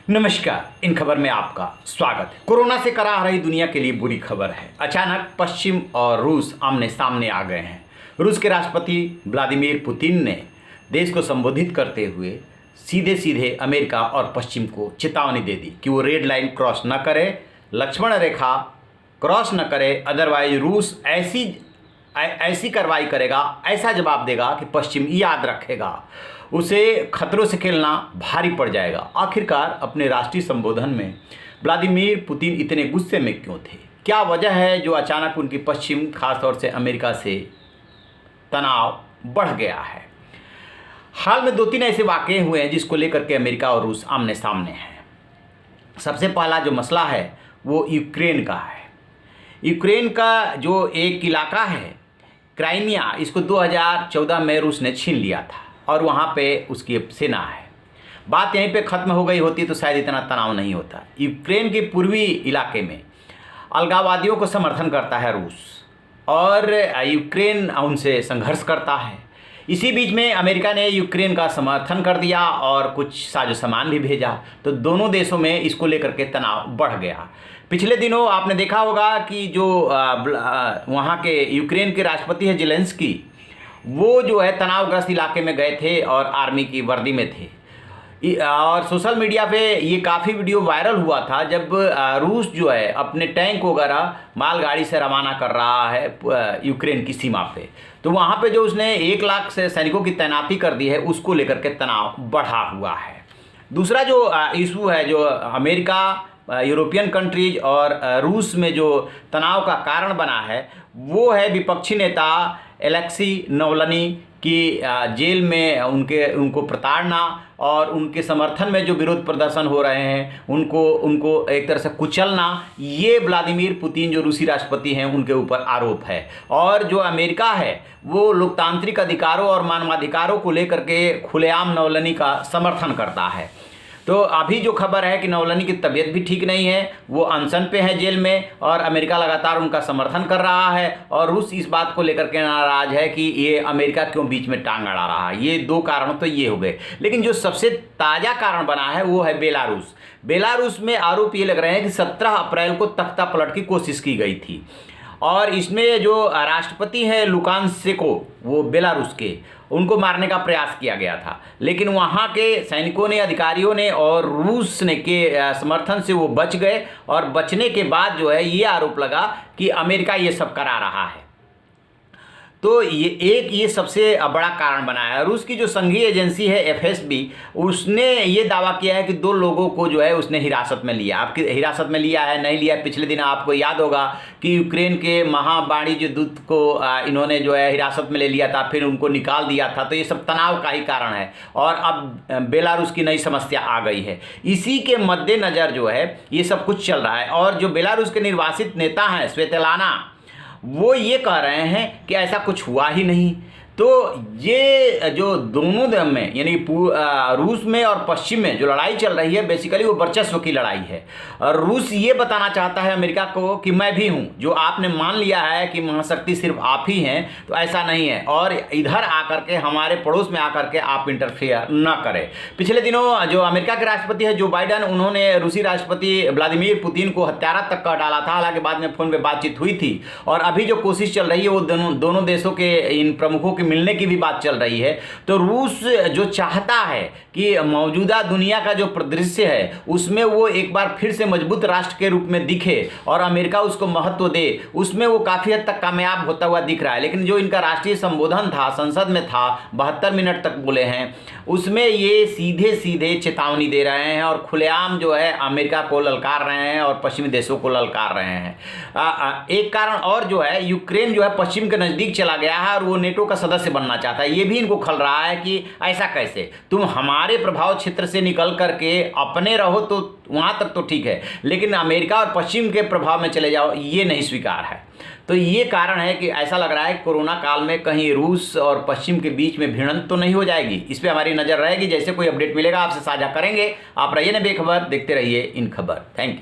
नमस्कार। इन खबर में आपका स्वागत है। कोरोना से कराह रही दुनिया के लिए बुरी खबर है। अचानक पश्चिम और रूस आमने सामने आ गए हैं। रूस के राष्ट्रपति व्लादिमीर पुतिन ने देश को संबोधित करते हुए सीधे सीधे अमेरिका और पश्चिम को चेतावनी दे दी कि वो रेड लाइन क्रॉस न करे, लक्ष्मण रेखा क्रॉस न करे, अदरवाइज रूस ऐसी कार्रवाई करेगा, ऐसा जवाब देगा कि पश्चिम याद रखेगा, उसे खतरों से खेलना भारी पड़ जाएगा। आखिरकार अपने राष्ट्रीय संबोधन में व्लादिमीर पुतिन इतने गुस्से में क्यों थे? क्या वजह है जो अचानक उनकी पश्चिम, खासतौर से अमेरिका से तनाव बढ़ गया है? हाल में 2-3 ऐसे वाक़ये हुए हैं जिसको लेकर के अमेरिका और रूस आमने सामने हैं। सबसे पहला जो मसला है वो यूक्रेन का है। यूक्रेन का जो एक इलाका है क्राइमिया, इसको 2014 में रूस ने छीन लिया था और वहाँ पे उसकी सेना है। बात यहीं पे ख़त्म हो गई होती तो शायद इतना तनाव नहीं होता। यूक्रेन के पूर्वी इलाके में अलगाववादियों को समर्थन करता है रूस और यूक्रेन उनसे संघर्ष करता है। इसी बीच में अमेरिका ने यूक्रेन का समर्थन कर दिया और कुछ साजो सामान भी भेजा, तो दोनों देशों में इसको लेकर के तनाव बढ़ गया। पिछले दिनों आपने देखा होगा कि जो वहाँ के यूक्रेन के राष्ट्रपति हैं ज़ेलेंस्की, वो जो है तनावग्रस्त इलाके में गए थे और आर्मी की वर्दी में थे और सोशल मीडिया पे ये काफ़ी वीडियो वायरल हुआ था जब रूस जो है अपने टैंक वगैरह मालगाड़ी से रवाना कर रहा है यूक्रेन की सीमा पे। तो वहाँ पे जो उसने 1 लाख से सैनिकों की तैनाती कर दी है, उसको लेकर के तनाव बढ़ा हुआ है। दूसरा जो इशू है, जो अमेरिका, यूरोपियन कंट्रीज और रूस में जो तनाव का कारण बना है, वो है विपक्षी नेता एलेक्सी नावल्नी की जेल में उनको प्रताड़ना और उनके समर्थन में जो विरोध प्रदर्शन हो रहे हैं उनको एक तरह से कुचलना। ये व्लादिमीर पुतिन जो रूसी राष्ट्रपति हैं उनके ऊपर आरोप है। और जो अमेरिका है वो लोकतांत्रिक अधिकारों और मानवाधिकारों को लेकर के खुलेआम नावल्नी का समर्थन करता है। तो अभी जो खबर है कि नावल्नी की तबीयत भी ठीक नहीं है, वो अनशन पे है जेल में और अमेरिका लगातार उनका समर्थन कर रहा है और रूस इस बात को लेकर के नाराज है कि ये अमेरिका क्यों बीच में टांग अड़ा रहा है। ये 2 कारण तो ये हो गए, लेकिन जो सबसे ताज़ा कारण बना है वो है बेलारूस। बेलारूस में आरोप ये लग रहे हैं कि 17 अप्रैल को तख्ता पलट की कोशिश की गई थी और इसमें जो राष्ट्रपति हैं लुकाशेंको, वो बेलारूस के, उनको मारने का प्रयास किया गया था, लेकिन वहाँ के सैनिकों ने, अधिकारियों ने और रूस ने के समर्थन से वो बच गए और बचने के बाद जो है ये आरोप लगा कि अमेरिका ये सब करा रहा है। तो ये सबसे बड़ा कारण बना है। रूस की जो संघीय एजेंसी है एफएसबी, उसने ये दावा किया है कि 2 लोगों को जो है उसने हिरासत में लिया। आपकी हिरासत में लिया है, नहीं लिया, पिछले दिन आपको याद होगा कि यूक्रेन के महावाणिज्य दूत को इन्होंने जो है हिरासत में ले लिया था, फिर उनको निकाल दिया था। तो ये सब तनाव का ही कारण है और अब बेलारूस की नई समस्या आ गई है। इसी के मद्देनज़र जो है ये सब कुछ चल रहा है और जो बेलारूस के निर्वासित नेता हैं स्वेतलाना, वो ये कह रहे हैं कि ऐसा कुछ हुआ ही नहीं। तो ये जो दोनों में यानी रूस में और पश्चिम में जो लड़ाई चल रही है, बेसिकली वो वर्चस्व की लड़ाई है और रूस ये बताना चाहता है अमेरिका को कि मैं भी हूँ। जो आपने मान लिया है कि महाशक्ति सिर्फ आप ही हैं, तो ऐसा नहीं है और इधर आकर के, हमारे पड़ोस में आकर के आप इंटरफेयर न करें। पिछले दिनों जो अमेरिका के राष्ट्रपति है जो बाइडन, उन्होंने रूसी राष्ट्रपति व्लादिमीर पुतिन को हत्यारा तक कह डाला था। हालांकि बाद में फ़ोन पर बातचीत हुई थी और अभी जो कोशिश चल रही है वो दोनों देशों के इन प्रमुखों के मिलने की भी बात चल रही है। तो रूस जो चाहता है कि मौजूदा दुनिया का जो परिदृश्य है उसमें वो एक बार फिर से मजबूत राष्ट्र के रूप में दिखे और अमेरिका उसको महत्व दे, उसमें वो काफ़ी हद तक कामयाब होता हुआ दिख रहा है। लेकिन जो इनका राष्ट्रीय संबोधन था, संसद में था, 72 मिनट तक बोले हैं, उसमें ये सीधे सीधे चेतावनी दे रहे हैं और खुलेआम जो है अमेरिका को ललकार रहे हैं और पश्चिमी देशों को ललकार रहे हैं। एक कारण और जो है, यूक्रेन जो है पश्चिम के नज़दीक चला गया है और वो नेटो का सदस्य बनना चाहता है। ये भी इनको खल रहा है कि ऐसा कैसे, तुम हमारे प्रभाव क्षेत्र से निकल करके अपने रहो तो वहाँ तक तो ठीक है, लेकिन अमेरिका और पश्चिम के प्रभाव में चले जाओ, ये नहीं स्वीकार है। तो ये कारण है कि ऐसा लग रहा है कोरोना काल में कहीं रूस और पश्चिम के बीच में भिड़ंत तो नहीं हो जाएगी। इस पर हमारी नज़र रहेगी। जैसे कोई अपडेट मिलेगा आपसे साझा करेंगे। आप रहिए ना बेखबर, देखते रहिए इन खबर। Thank you.